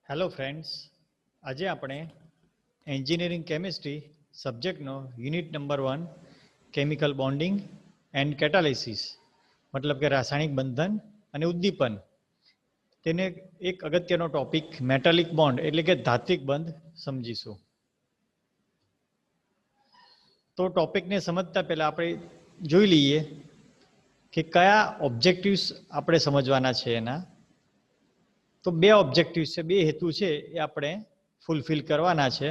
Hello friends, આજે આપણે engineering chemistry સબ્જેક્ટનો unit number 1 chemical bonding and catalysis મતલબ કે રાસાયણિક બંધન અને ઉદ્દીપન તેને એક અગત્યનો ટોપિક મેટાલિક બોન્ડ એટલે કે ધાત્વિક બંધ સમજીશું. તો ટોપિકને સમજતા પહેલા આપણે જોઈ લઈએ કે કયા ઓબ્જેક્ટિવ્સ આપણે સમજવાના છે. એના તો બે ઓબ્જેક્ટિવ છે, બે હેતુ છે એ આપણે ફૂલફિલ કરવાના છે.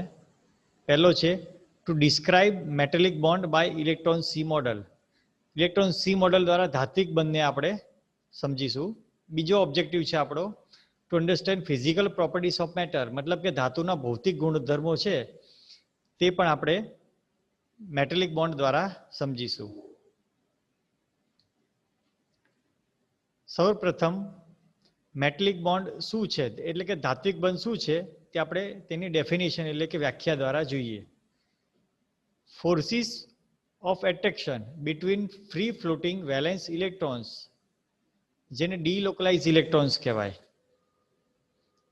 પહેલો છે to describe metallic bond by electron sea model. Electron sea model દ્વારા ધાત્વિક બંધને આપણે સમજીશું. બીજો ઓબ્જેક્ટિવ છે આપણો to understand physical properties of matter, મતલબ કે ધાતુના ભૌતિક ગુણધર્મો છે તે પણ આપણે મેટાલિક બોન્ડ દ્વારા સમજીશું. સૌપ્રથમ મેટાલિક બોન્ડ શું છે એટલે કે ધાત્વિક બંધ શું છે તે આપણે તેની ડેફિનેશન એટલે કે વ્યાખ્યા દ્વારા જોઈએ. Forces of attraction between free floating valence electrons, જેને ડીલોકલાઇઝ ઇલેક્ટ્રોન્સ કહેવાય,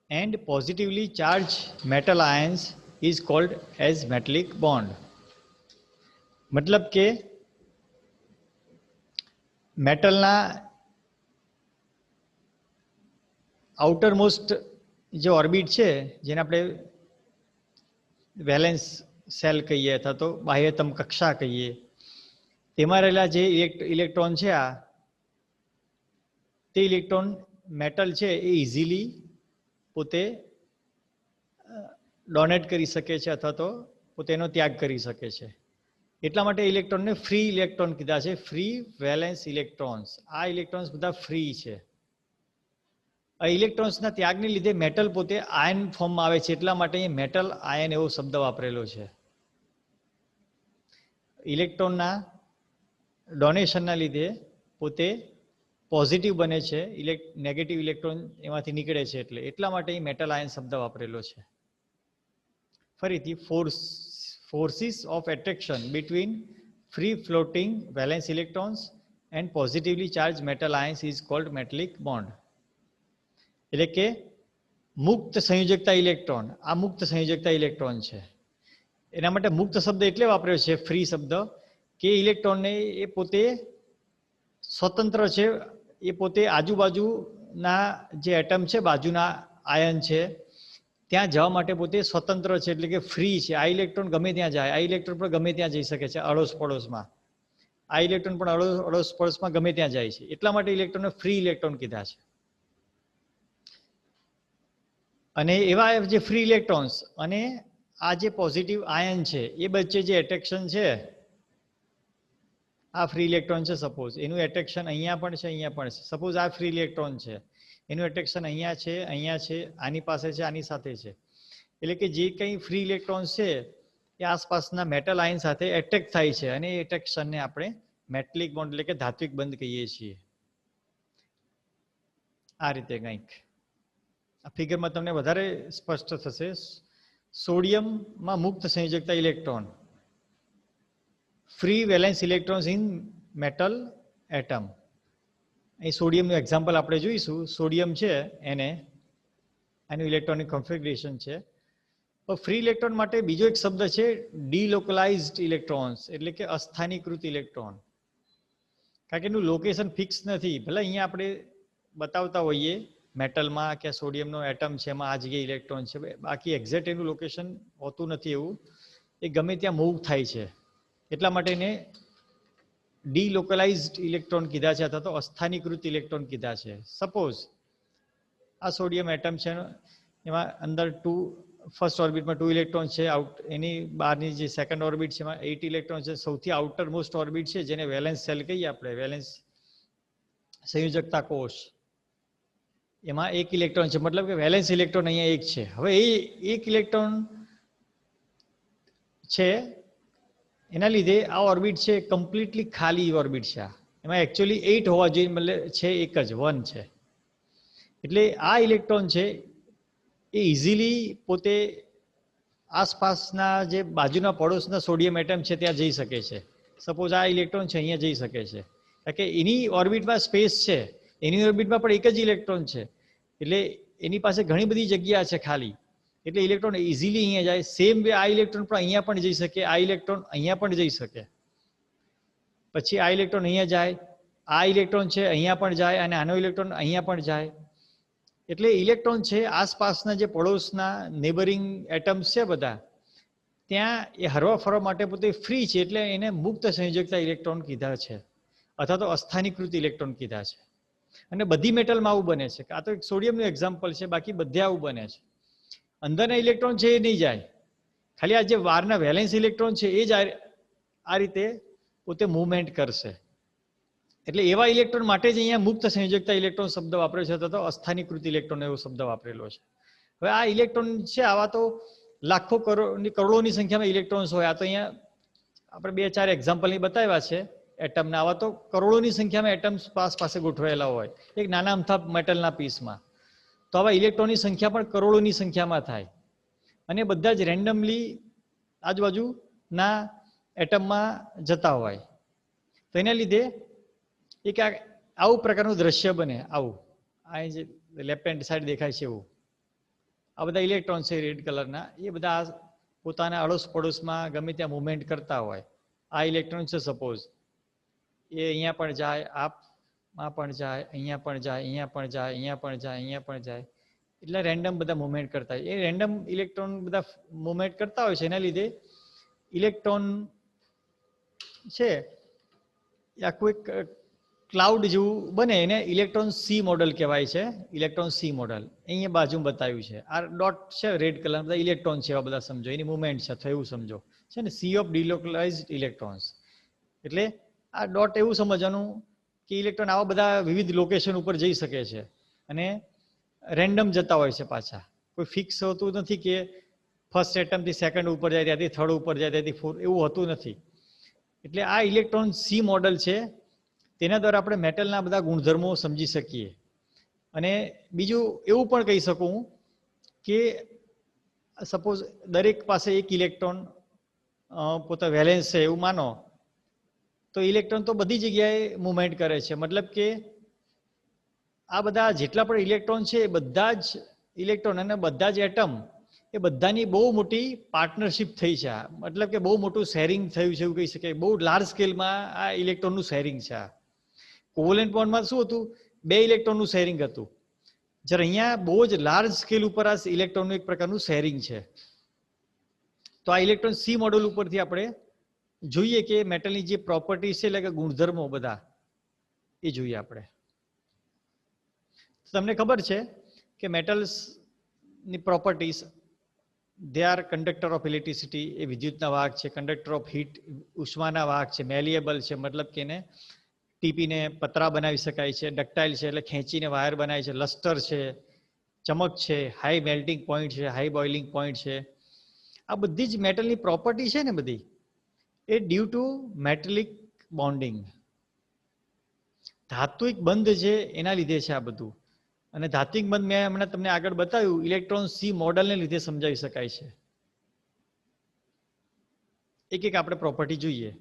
and positively charge metal ions is called as metallic bond. મતલબ કે મેટલના આઉટર મોસ્ટ જે ઓર્બિટ છે, જેને આપણે વેલેન્સ સેલ કહીએ અથવા તો બાહ્યતમ કક્ષા કહીએ, તેમાં રહેલા જે ઇલેક્ટ્રોન છે તે ઇલેક્ટ્રોન મેટલ છે એ ઇઝીલી પોતે ડોનેટ કરી શકે છે અથવા તો પોતેનો ત્યાગ કરી શકે છે. એટલા માટે ઇલેક્ટ્રોનને ફ્રી ઇલેક્ટ્રોન કીધા છે, ફ્રી વેલેન્સ ઇલેક્ટ્રોન્સ. આ ઇલેક્ટ્રોન્સ બધા ફ્રી છે. આ ઇલેક્ટ્રોન્સના ત્યાગને લીધે મેટલ પોતે આયન ફોર્મમાં આવે છે, એટલા માટે મેટલ આયન એવો શબ્દ વાપરેલો છે. ઇલેક્ટ્રોનના ડોનેશનના લીધે પોતે પોઝિટિવ બને છે, નેગેટિવ ઇલેક્ટ્રોન એમાંથી નીકળે છે, એટલા માટે મેટલ આયન શબ્દ વાપરેલો છે. ફરીથી forces of attraction between free floating valence electrons and positively charge metal ions is called metallic bond. એટલે કે મુક્ત સંયોજકતા ઇલેક્ટ્રોન, આ મુક્ત સંયોજકતા ઇલેક્ટ્રોન છે. એના માટે મુક્ત શબ્દ એટલે વાપર્યો છે, ફ્રી શબ્દ, કે ઇલેક્ટ્રોનને એ પોતે સ્વતંત્ર છે, એ પોતે આજુબાજુના જે એટમ છે, બાજુના આયન છે, ત્યાં જવા માટે પોતે સ્વતંત્ર છે, એટલે કે ફ્રી છે. આ ઇલેક્ટ્રોન ગમે ત્યાં જાય, આ ઇલેક્ટ્રોન પણ ગમે ત્યાં જઈ શકે છે, અડોશ પડોશમાં. આ ઇલેક્ટ્રોન પણ અડોશ પડોશમાં ગમે ત્યાં જાય છે, એટલા માટે ઇલેક્ટ્રોનને ફ્રી ઇલેક્ટ્રોન કીધા છે. અને એવા જે ફ્રી ઇલેક્ટ્રોન્સ અને આ જે પોઝિટિવ આયન છે એ વચ્ચે જે એટ્રેક્શન છે, આ ફ્રી ઇલેક્ટ્રોન છે, સપોઝ એનું એટ્રેક્શન અહીંયા પણ છે, અહીંયા પણ છે. સપોઝ આ ફ્રી ઇલેક્ટ્રોન છે, એનું એટ્રેક્શન અહીંયા છે, અહીંયા છે, આની પાસે છે, આની સાથે છે. એટલે કે જે કંઈ ફ્રી ઇલેક્ટ્રોન્સ છે એ આસપાસના મેટલ આયન સાથે એટ્રેક્ટ થાય છે, અને એ એટ્રેક્શનને આપણે મેટાલિક બોન્ડ એટલે કે ધાત્વિક બંધ કહીએ છીએ. આ રીતે કંઈક આ ફિગરમાં તમને વધારે સ્પષ્ટ થશે. સોડિયમમાં મુક્ત સંયોજકતા electron, free valence electrons in metal atom. અહીં સોડિયમનું એક્ઝામ્પલ આપણે જોઈશું. સોડિયમ છે એને એનું ઇલેક્ટ્રોનિક કોન્ફિગરેશન છે. ફ્રી ઇલેક્ટ્રોન માટે બીજો એક શબ્દ છે ડીલોકલાઇઝડ ઇલેક્ટ્રોન્સ, એટલે કે અસ્થાનીકૃત ઇલેક્ટ્રોન. કારણ કે એનું લોકેશન ફિક્સ નથી. ભલે અહીંયા આપણે બતાવતા હોઈએ મેટલમાં કે સોડિયમનો એટમ છે, એમાં આ જગ્યાએ ઇલેક્ટ્રોન છે, બાકી એક્ઝેક્ટ એનું લોકેશન હોતું નથી. એવું એ ગમે ત્યાં મૂવ થાય છે, એટલા માટે એને ડીલોકલાઇઝડ ઇલેક્ટ્રોન કીધા છે, અથવા તો અસ્થાનીકૃત ઇલેક્ટ્રોન કીધા છે. સપોઝ આ સોડિયમ એટમ છે, એમાં અંદર ફર્સ્ટ ઓર્બિટમાં 2 ઇલેક્ટ્રોન છે, એની બહારની જે સેકન્ડ ઓર્બિટ છે એમાં 8 ઇલેક્ટ્રોન છે. સૌથી આઉટર મોસ્ટ ઓર્બિટ છે જેને વેલેન્સ સેલ કહીએ આપણે, વેલેન્સ સંયોજકતા કોષ, એમાં 1 ઇલેક્ટ્રોન છે, મતલબ કે વેલેન્સ ઇલેક્ટ્રોન અહીંયા 1 છે. હવે એ 1 ઇલેક્ટ્રોન છે, એના લીધે આ ઓર્બિટ છે કમ્પ્લીટલી ખાલી ઓર્બિટ છે. એમાં એકચ્યુઅલી 8 હોવા જોઈએ, મતલબ છે 1 જ, 1 છે. એટલે આ ઇલેક્ટ્રોન છે એ ઇઝીલી પોતે આસપાસના જે બાજુના પડોશના સોડિયમ એટમ છે ત્યાં જઈ શકે છે. સપોઝ આ ઇલેક્ટ્રોન છે અહીંયા જઈ શકે છે, કારણ કે એની ઓર્બિટમાં સ્પેસ છે, એની ઓર્બિટમાં પણ 1 જ ઇલેક્ટ્રોન છે. એટલે એની પાસે ઘણી બધી જગ્યા છે ખાલી, એટલે ઇલેક્ટ્રોન ઇઝીલી અહીંયા જાય. સેમ વે આ ઇલેક્ટ્રોન પણ અહીંયા પણ જઈ શકે, આ ઇલેક્ટ્રોન અહીંયા પણ જઈ શકે. પછી આ ઇલેક્ટ્રોન અહીંયા જાય, આ ઇલેક્ટ્રોન છે અહીંયા પણ જાય, અને આનો ઇલેક્ટ્રોન અહીંયા પણ જાય. એટલે ઇલેક્ટ્રોન છે આસપાસના જે પડોશના નેબરિંગ એટમ્સ છે બધા, ત્યાં એ હરવા ફરવા માટે પોતે ફ્રી છે, એટલે એને મુક્ત સંયોજકતા ઇલેક્ટ્રોન કીધા છે, અથવા તો અસ્થાનીકૃત ઇલેક્ટ્રોન કીધા છે. અને બધી મેટલમાં આવું બને છે. આ તો એક સોડિયમનું એક્ઝામ્પલ છે, બાકી બધે આવું બને છે. અંદરના ઇલેક્ટ્રોન છે એ નહીં જાય, ખાલી આ જે બહારના વેલેન્સ ઇલેક્ટ્રોન છે એ જ આ રીતે પોતે મૂવમેન્ટ કરશે. એટલે એવા ઇલેક્ટ્રોન માટે જ અહીંયા મુક્ત સંયોજકતા ઇલેક્ટ્રોન શબ્દ વાપર્યો છે, અથવા તો અસ્થાનીકૃત ઇલેક્ટ્રોન એવો શબ્દ વાપરેલો છે. હવે આ ઇલેક્ટ્રોન છે આવા તો લાખો કરોડોની સંખ્યામાં ઇલેક્ટ્રોન્સ હોય. આ તો અહીંયા આપણે 2-4 એક્ઝામ્પલ બતાવ્યા છે એટમના. આવા તો કરોડોની સંખ્યામાં એટમ્સ પાસે ગોઠવાયેલા હોય એક નાના અમથા મેટલના પીસમાં. તો આવા ઇલેક્ટ્રોનની સંખ્યા પણ કરોડોની સંખ્યામાં થાય, અને બધા જ રેન્ડમલી આજુબાજુના એટમમાં જતા હોય. તો એના લીધે એક આવું પ્રકારનું દ્રશ્ય બને. આવું આ જે લેફ્ટ હેન્ડ સાઈડ દેખાય છે એવું, આ બધા ઇલેક્ટ્રોન છે રેડ કલરના, એ બધા પોતાના અડોશ પડોશમાં ગમે ત્યાં મુવમેન્ટ કરતા હોય. આ ઇલેક્ટ્રોન છે સપોઝ, એ અહીંયા પણ જાય, આમાં પણ જાય, અહીંયા પણ જાય, અહીંયા પણ જાય, અહીંયા પણ જાય, અહીંયા પણ જાય. એટલે રેન્ડમ બધા મુવમેન્ટ કરતા હોય. એ રેન્ડમ ઇલેક્ટ્રોન બધા મુવમેન્ટ કરતા હોય છે, એના લીધે ઇલેક્ટ્રોન છે એ આખું એક ક્લાઉડ જેવું બને. એને ઇલેક્ટ્રોન સી મોડલ કહેવાય છે, ઇલેક્ટ્રોન સી મોડલ. અહીંયા બાજુમાં બતાવ્યું છે. આ ડોટ છે રેડ કલર, બધા ઇલેક્ટ્રોન છે એવા બધા સમજો, એની મુવમેન્ટ છે અથવા એવું સમજો છે ને, સી ઓફ ડિલોકલાઇઝડ ઇલેક્ટ્રોન્સ. એટલે આ ડોટ એવું સમજવાનું કે ઇલેક્ટ્રોન આવા બધા વિવિધ લોકેશન ઉપર જઈ શકે છે, અને રેન્ડમ જતા હોય છે પાછા. કોઈ ફિક્સ હોતું નથી કે ફર્સ્ટ એટમથી સેકન્ડ ઉપર જાય, ત્યાંથી થર્ડ ઉપર જાય, ત્યાંથી ફોર્થ, એવું હોતું નથી. એટલે આ ઇલેક્ટ્રોન સી મોડલ છે, તેના દ્વારા આપણે મેટલના બધા ગુણધર્મો સમજી શકીએ. અને બીજું એવું પણ કહી શકું કે સપોઝ દરેક પાસે એક ઇલેક્ટ્રોન પોતા વેલેન્સ છે એવું માનો, તો ઇલેક્ટ્રોન તો બધી જગ્યાએ મુવમેન્ટ કરે છે. મતલબ કે આ બધા જેટલા પણ ઇલેક્ટ્રોન છે એ બધા જ ઇલેક્ટ્રોન અને બધા જ એટમ, એ બધાની બહુ મોટી પાર્ટનરશિપ થઈ છે. મતલબ કે બહુ મોટું શેરિંગ થયું છે એવું કહી શકાય. બહુ લાર્જ સ્કેલમાં આ ઇલેક્ટ્રોનનું શેરિંગ છે. કોવેલેન્ટ બોન્ડમાં શું હતું? 2 ઇલેક્ટ્રોનનું શેરિંગ હતું. જ્યારે અહીંયા બહુ જ લાર્જ સ્કેલ ઉપર આ ઇલેક્ટ્રોનનું એક પ્રકારનું શેરિંગ છે. તો આ ઇલેક્ટ્રોન સી મોડલ ઉપરથી આપણે જોઈએ કે મેટલની જે પ્રોપર્ટી છે, એટલે કે ગુણધર્મો બધા એ જોઈએ આપણે. તમને ખબર છે કે મેટલ્સની properties, they are conductor of electricity, એ વિદ્યુતના વાહક છે. કંડક્ટર ઓફ હીટ, ઉષ્માના વાહક છે. મેલિએબલ છે, મતલબ કે એને ટીપીને પતરા બનાવી શકાય છે. ડક્ટાઇલ છે, એટલે ખેંચીને વાયર બનાવે છે. લસ્ટર છે, ચમક છે. હાઈ મેલ્ટિંગ પોઈન્ટ છે, હાઈ બોઇલિંગ પોઈન્ટ છે. આ બધી જ મેટલની પ્રોપર્ટી છે ને બધી, એ ડ્યુ ટુ મેટલિક બોન્ડિંગ, ધાત્વિક બંધ છે એના લીધે છે આ બધું. અને ધાત્વિક બંધ મેં હમણાં તમને આગળ બતાવ્યું, ઇલેક્ટ્રોન સી મોડલને લીધે સમજાવી શકાય છે. એક એક આપણે પ્રોપર્ટી જોઈએ.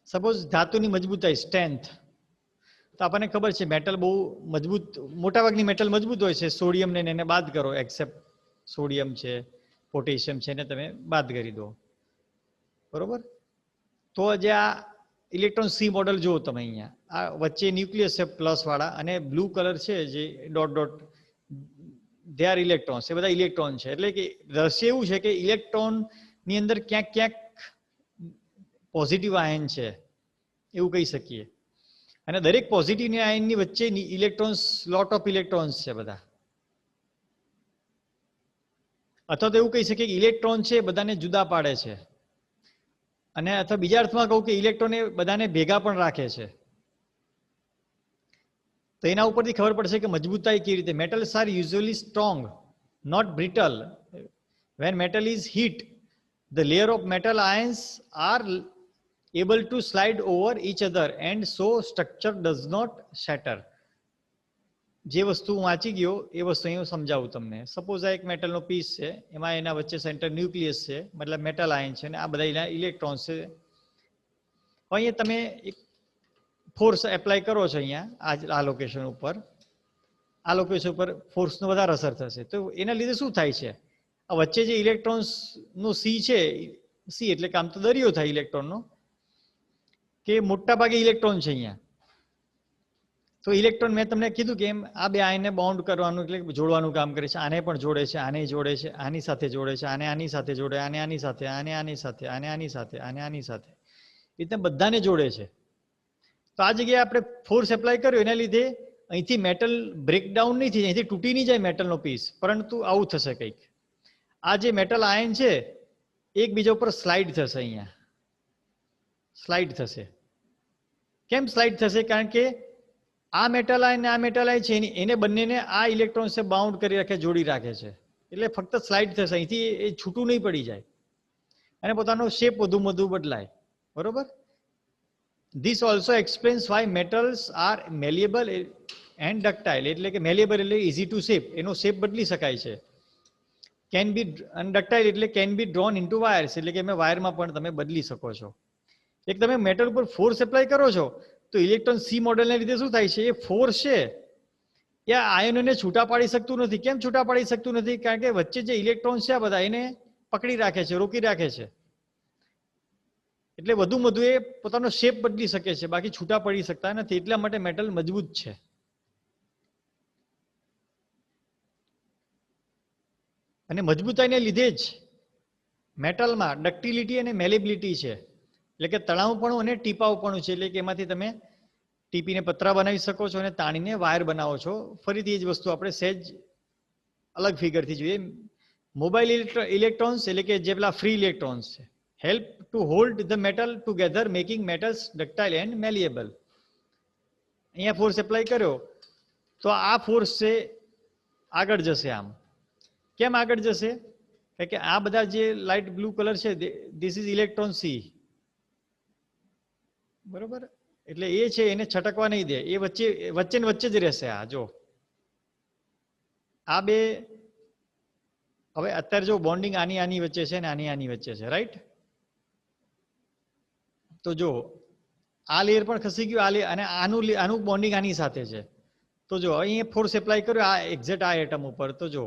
સપોઝ ધાતુની મજબૂતાઈ, સ્ટ્રેન્થ, તો આપણને ખબર છે મેટલ બહુ મજબૂત, મોટાભાગની મેટલ મજબૂત હોય છે. સોડિયમને એને બાદ કરો, એક્સેપ્ટ સોડિયમ છે, પોટેશિયમ છે, એને તમે બાદ કરી દો, બરોબર. તો જે આ ઇલેક્ટ્રોન સી મોડલ જુઓ તમે, અહીંયા આ વચ્ચે ન્યુક્લિયસ છે પ્લસ વાળા, અને બ્લુ કલર છે જે dot dot, they are electrons. એ બધા ઇલેક્ટ્રોન છે. એટલે કે રહસ્ય એવું છે કે ઇલેક્ટ્રોનની અંદર ક્યાંક ક્યાંક પોઝિટિવ આયન છે એવું કહી શકીએ. અને દરેક પોઝિટિવ આયનની વચ્ચે ઇલેક્ટ્રોન્સ, લોટ ઓફ ઇલેક્ટ્રોન્સ છે બધા. અથવા તો એવું કહી શકીએ કે ઇલેક્ટ્રોન છે બધાને જુદા પાડે છે, અને અથવા બીજા અર્થમાં કહું કે ઇલેક્ટ્રોન એ બધાને ભેગા પણ રાખે છે. તો એના ઉપરથી ખબર પડશે કે મજબૂતાઈ કેવી રીતે. Metals are usually strong, not brittle. When metal is heat, the layer of metal ions are able to slide over each other and so structure does not shatter. જે વસ્તુ વાંચી ગયો એ વસ્તુ અહીં સમજાવું તમને. સપોઝ આ એક મેટલનો પીસ છે, એમાં એના વચ્ચે સેન્ટર ન્યુક્લિયસ છે, મતલબ મેટલ આયન છે, અને આ બધા એના ઇલેક્ટ્રોન્સ છે. અહીંયા તમે એક ફોર્સ એપ્લાય કરો છો અહીંયા આ લોકેશન ઉપર, આ લોકેશન ઉપર ફોર્સનો વધારે અસર થશે. તો એના લીધે શું થાય છે, આ વચ્ચે જે ઇલેક્ટ્રોન્સનો સી છે, સી એટલે કે આમ તો દરિયો થાય ઇલેક્ટ્રોનનો, કે મોટા ભાગે ઇલેક્ટ્રોન છે અહીંયા. તો ઇલેક્ટ્રોન મેં તમને કીધું કે એમ આ બે આયનને બાઉન્ડ કરવાનું એટલે જોડવાનું કામ કરે છે. આને પણ જોડે છે, આને જોડે છે, આની સાથે જોડે છે, આને આની સાથે જોડે, આને આની સાથે, આને આની સાથે, આને આની સાથે, આને આની સાથે, એ રીતે બધાને જોડે છે. તો આ જગ્યાએ આપણે ફોર્સ એપ્લાય કર્યો એના લીધે અહીંથી મેટલ બ્રેકડાઉન નહીં થાય, અહીંથી તૂટી નહીં જાય મેટલનો પીસ, પરંતુ આવું થશે કંઈક. આ જે મેટલ આયન છે એકબીજા ઉપર સ્લાઇડ થશે, અહીંયા સ્લાઇડ થશે. કેમ સ્લાઇડ થશે? કારણ કે આ મેટલ આયન ને આ મેટલ આયન છે એને બંનેને આ ઇલેક્ટ્રોન્સે બાઉન્ડ કરી રાખે, જોડી રાખે છે. એટલે ફક્ત સ્લાઇડ થશે, અહીંથી એ છૂટું નહીં પડી જાય અને પોતાનો શેપ વધુ બદલાય. બરોબર? This also explains why metals are malleable and ductile. એટલે કે malleable એટલે easy to shape, એનો શેપ બદલી શકાય છે. Can be ductile એટલે can be drawn into wires, એટલે કે વાયરમાં પણ તમે બદલી શકો છો. એક તમે મેટલ ઉપર ફોર્સ એપ્લાય કરો છો તો ઇલેક્ટ્રોન સી મોડેલને લીધે શું થાય છે, એ ફોર્સ છે એ આયનોને છૂટા પાડી શકતું નથી. કેમ છૂટા પાડી શકતું નથી? કારણ કે વચ્ચે જે ઇલેક્ટ્રોન છે આ બધા એને પકડી રાખે છે, રોકી રાખે છે. એટલે વધુ એ પોતાનો શેપ બદલી શકે છે, બાકી છૂટા પડી શકતા નથી. એટલા માટે મેટલ મજબૂત છે. અને મજબૂતાઈને લીધે જ મેટલમાં ડક્ટિલિટી અને મેલેબિલિટી છે, એટલે કે તણાવપણું અને ટીપાવપણું છે. એટલે કે એમાંથી તમે ટીપીને પતરા બનાવી શકો છો અને તાણીને વાયર બનાવો છો. ફરીથી એ જ વસ્તુ આપણે સહેજ અલગ ફિગરથી જોઈએ. મોબાઈલ ઇલેક્ટ્રોન્સ એટલે કે જે પેલા ફ્રી ઇલેક્ટ્રોન્સ છે, help to hold the metal together, making metals ductile and malleable. અહીંયા ફોર્સ એપ્લાય કર્યો તો આ ફોર્સ છે આગળ જશે. આમ કેમ આગળ જશે? કારણ કે આ બધા જે લાઇટ બ્લુ કલર છે, ધીસ ઇઝ ઇલેક્ટ્રોન સી. બરોબર? એટલે એ છે એને છટકવા નહીં દે, એ વચ્ચે જ રહેશે. આ જો આ બે, હવે અત્યારે જો બોન્ડિંગ આની વચ્ચે છે ને આની વચ્ચે છે, રાઈટ? તો જો આ લેયર પણ ખસી ગયું, આ લેયર અને આનું બોન્ડિંગ આની સાથે છે. તો જો અહીં ફોર્સ એપ્લાય કર્યો આ એક્ઝેક્ટ આ એટમ ઉપર, તો જો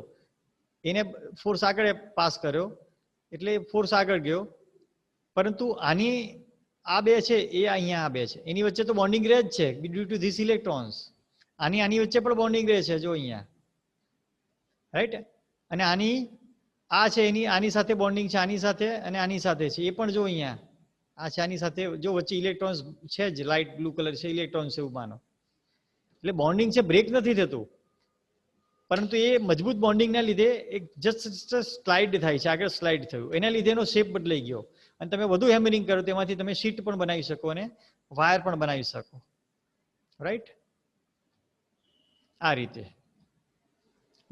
એને ફોર્સ આગળ પાસ કર્યો એટલે ફોર્સ આગળ ગયો, પરંતુ આની આ બે છે એ અહીંયા આ બે છે એની વચ્ચે તો બોન્ડિંગ રહે જ છે ડ્યુ ટુ ધીસ ઇલેક્ટ્રોન્સ. આની વચ્ચે પણ બોન્ડિંગ રહે છે જો અહીંયા, રાઈટ? અને આ છે એની આની સાથે બોન્ડિંગ છે, આની સાથે અને આની સાથે છે, એ પણ જો અહીંયા આ છે આની સાથે, જો વચ્ચે ઇલેક્ટ્રોન્સ છે જ, લાઇટ બ્લુ કલર છે ઇલેક્ટ્રોન્સ એવું માનો. એટલે બોન્ડિંગ છે, બ્રેક નથી થતું, પરંતુ એ મજબૂત બોન્ડિંગના લીધે એક જસ્ટ સ્લાઇડ થાય છે, આગળ સ્લાઇડ થયું, એના લીધે એનો શેપ બદલાઈ ગયો. અને તમે વધુ હેમરિંગ કરો તેમાંથી તમે શીટ પણ બનાવી શકો અને વાયર પણ બનાવી શકો, રાઈટ? આ રીતે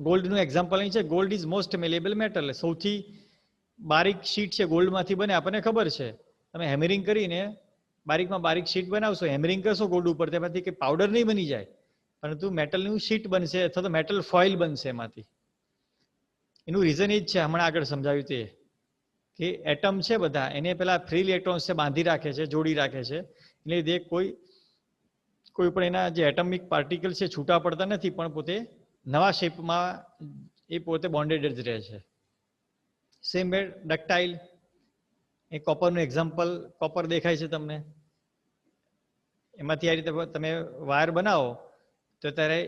ગોલ્ડનું એક્ઝામ્પલ અહીં છે. Gold is most malleable metal. સૌથી બારીક શીટ છે ગોલ્ડમાંથી બને, આપણને ખબર છે. તમે હેમરિંગ કરીને બારીકમાં બારીક શીટ બનાવશો, હેમરિંગ કરશો ગોલ્ડ ઉપર, તેમાંથી કે પાવડર નહીં બની જાય, પરંતુ મેટલનું શીટ બનશે અથવા તો મેટલ ફોઇલ બનશે એમાંથી. એનું રીઝન એ જ છે, હમણાં આગળ સમજાવ્યું તે, કે એટમ છે બધા એને પેલા ફ્રી ઇલેક્ટ્રોન્સ છે બાંધી રાખે છે, જોડી રાખે છે. એટલે લીધે કોઈ પણ એના જે એટમિક પાર્ટિકલ છે છૂટા પડતા નથી, પણ પોતે નવા શેપમાં એ પોતે બોન્ડેડ જ રહે છે. સેમ વે ડક્ટાઇલ, એ કોપરનું એક્ઝામ્પલ, કોપર દેખાય છે તમને, એમાંથી આ રીતે તમે વાયર બનાવો તો ત્યારે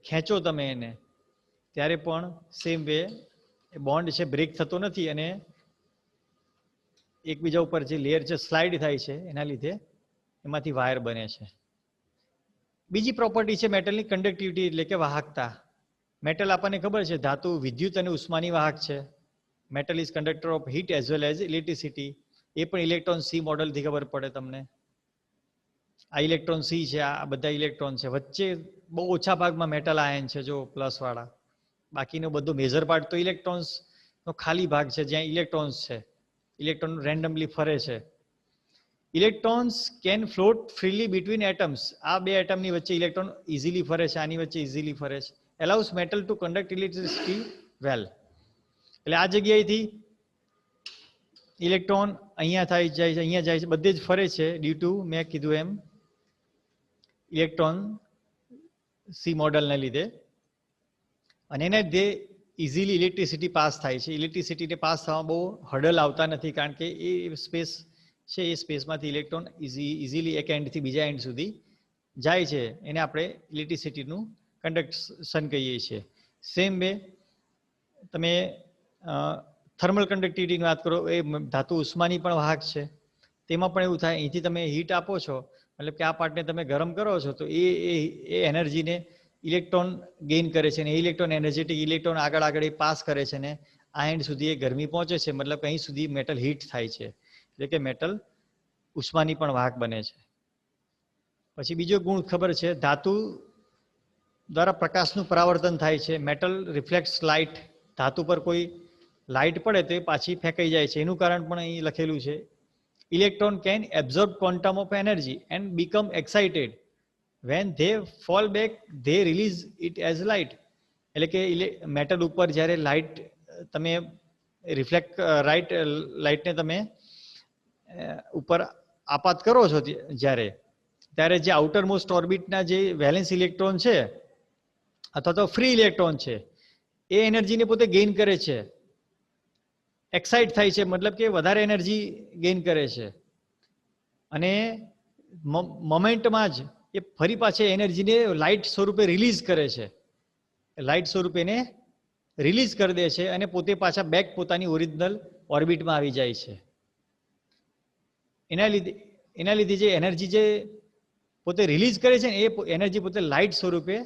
ખેંચો તમે એને, ત્યારે પણ સેમ વે એ બોન્ડ છે બ્રેક થતો નથી અને એકબીજા ઉપર જે લેયર છે સ્લાઇડ થાય છે, એના લીધે એમાંથી વાયર બને છે. બીજી પ્રોપર્ટી છે મેટલની કંડક્ટિવિટી, એટલે કે વાહકતા. મેટલ આપણને ખબર છે ધાતુ વિદ્યુત અને ઉષ્માની વાહક છે. Metal is conductor of heat as well as electricity. એ પણ ઇલેક્ટ્રોન સી મોડલથી ખબર પડે તમને. આ ઇલેક્ટ્રોન સી છે, આ બધા ઇલેક્ટ્રોન છે. વચ્ચે બહુ ઓછા ભાગમાં મેટલ આયન છે જો પ્લસ વાળા, બાકીનો બધો મેજર પાર્ટ તો ઇલેક્ટ્રોન્સ નો ખાલી ભાગ છે જ્યાં ઇલેક્ટ્રોન્સ છે. ઇલેક્ટ્રોન રેન્ડમલી ફરે છે. Electrons can float freely between atoms. આ બે એટમની વચ્ચે ઇલેક્ટ્રોન ઇઝીલી ફરે છે, આની વચ્ચે ઇઝીલી ફરે છે. એલાઉસ મેટલ ટુ કન્ડક્ટ ઇલેક્ટ્રિસિટી વેલ. એટલે આ જગ્યાએથી ઇલેક્ટ્રોન અહીંયા જાય છે, અહીંયા જાય છે, બધે જ ફરે છે ડ્યુ ટુ મેં કીધું એમ ઇલેક્ટ્રોન સી મોડલને લીધે. અને એને લીધે ઇઝીલી ઇલેક્ટ્રિસિટી પાસ થાય છે. ઇલેક્ટ્રિસિટીને પાસ થવામાં બહુ હર્ડલ આવતા નથી, કારણ કે એ સ્પેસ છે, એ સ્પેસમાંથી ઇલેક્ટ્રોન ઇઝીલી એક એન્ડથી બીજા એન્ડ સુધી જાય છે. એને આપણે ઇલેક્ટ્રિસિટીનું કન્ડક્શન કહીએ છીએ. સેમ વે તમે થર્મલ કન્ડક્ટિવિટીની વાત કરો, એ ધાતુ ઉષ્માની પણ વાહક છે. તેમાં પણ એવું થાય, અહીંથી તમે હીટ આપો છો, મતલબ કે આ પાર્ટને તમે ગરમ કરો છો, તો એ એનર્જીને ઇલેક્ટ્રોન ગેઇન કરે છે, અને ઇલેક્ટ્રોન એનર્જેટિક ઇલેક્ટ્રોન આગળ એ પાસ કરે છે, ને આ એન્ડ સુધી એ ગરમી પહોંચે છે, મતલબ અહીં સુધી મેટલ હીટ થાય છે, એટલે કે મેટલ ઉષ્માની પણ વાહક બને છે. પછી બીજો ગુણ ખબર છે, ધાતુ દ્વારા પ્રકાશનું પરાવર્તન થાય છે. Metal રિફ્લેક્ટ્સ light. ધાતુ પર કોઈ લાઇટ પડે તો એ પાછી ફેંકાઈ જાય છે. એનું કારણ પણ અહીં લખેલું છે. Electron can absorb quantum of energy and become excited. When they fall back they release it as light. એટલે કે મેટલ ઉપર જ્યારે લાઇટ તમે રિફ્લેક્ટ લાઇટને તમે ઉપર આપાત કરો છો ત્યારે જે આઉટર મોસ્ટ ઓર્બિટના જે વેલેન્સ ઇલેક્ટ્રોન છે અથવા તો ફ્રી ઇલેક્ટ્રોન છે, એ એનર્જીને પોતે ગેઇન કરે છે, એક્સાઇટ થાય છે, મતલબ કે વધારે એનર્જી ગેઇન કરે છે, અને મોમેન્ટમાં જ એ ફરી પાછી એનર્જીને લાઇટ સ્વરૂપે રિલીઝ કરે છે. લાઇટ સ્વરૂપે એને રિલીઝ કરી દે છે, અને પોતે પાછા બેક પોતાની ઓરિજિનલ ઓર્બિટમાં આવી જાય છે. એના લીધે જે એનર્જી જે પોતે રિલીઝ કરે છે ને, એ એનર્જી પોતે લાઇટ સ્વરૂપે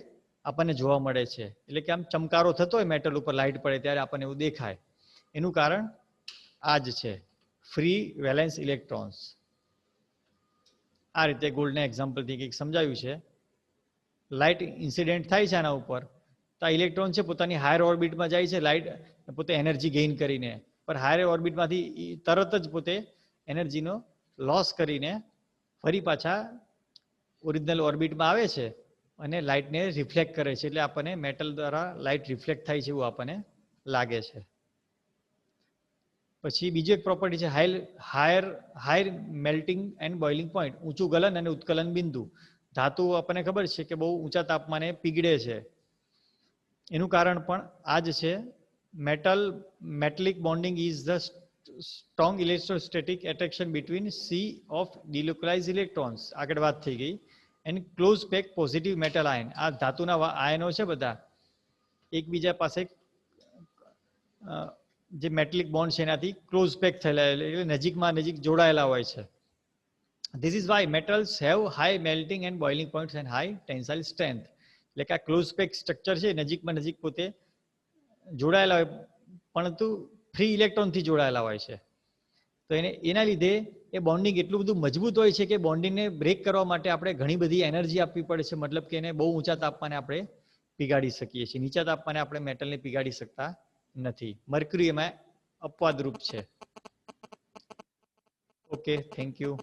આપણને જોવા મળે છે. એટલે કે આમ ચમકારો થતો હોય મેટલ ઉપર લાઇટ પડે ત્યારે આપણને એવું દેખાય. એનું કારણ આ જ છે, ફ્રી વેલેન્સ ઇલેક્ટ્રોન્સ. આ રીતે ગોલ્ડના એક્ઝામ્પલથી કંઈક સમજાવ્યું છે. લાઇટ ઇન્સિડેન્ટ થાય છે આના ઉપર, તો આ ઇલેક્ટ્રોન છે પોતાની હાયર ઓર્બિટમાં જાય છે, લાઇટ પોતે એનર્જી ગેઇન કરીને, પણ હાયર ઓર્બિટમાંથી તરત જ પોતે એનર્જીનો લોસ કરીને ફરી પાછા ઓરિજિનલ ઓર્બિટમાં આવે છે, અને લાઇટને રિફ્લેક્ટ કરે છે. એટલે આપણને મેટલ દ્વારા લાઇટ રિફ્લેક્ટ થાય છે એવું આપણને લાગે છે. પછી બીજી એક પ્રોપર્ટી છે higher melting and boiling point. ઊંચું ગલન અને ઉત્કલન બિંદુ. ધાતુ આપણને ખબર છે કે બહુ ઊંચા તાપમાને પીગળે છે. એનું કારણ પણ આ જ છે. Metallic bonding is the strong electrostatic attraction between sea of delocalise electrons. આગળ વાત થઈ ગઈ. And close pack positive metal ion. આ ધાતુના આયનો છે બધા એકબીજા પાસે જે મેટલિક બોન્ડ છે એનાથી ક્લોઝ પેક થયેલા, એટલે નજીક જોડાયેલા હોય છે. This is why metals have high melting and boiling points and high tensile strength. એટલે કે આ ક્લોઝ પેક સ્ટ્રક્ચર છે, નજીક પોતે જોડાયેલા હોય, પરંતુ ફ્રી ઇલેક્ટ્રોનથી જોડાયેલા હોય છે. તો એના લીધે એ બોન્ડિંગ એટલું બધું મજબૂત હોય છે કે બોન્ડિંગને બ્રેક કરવા માટે આપણે ઘણી બધી એનર્જી આપવી પડે છે. મતલબ કે એને બહુ ઊંચા તાપમાને આપણે પીગાડી શકીએ છીએ. નીચા તાપમાને આપણે મેટલને પીગાડી શકતા નથી. મર્ક્યુરી એમાં અપવાદરૂપ છે. Okay, thank you.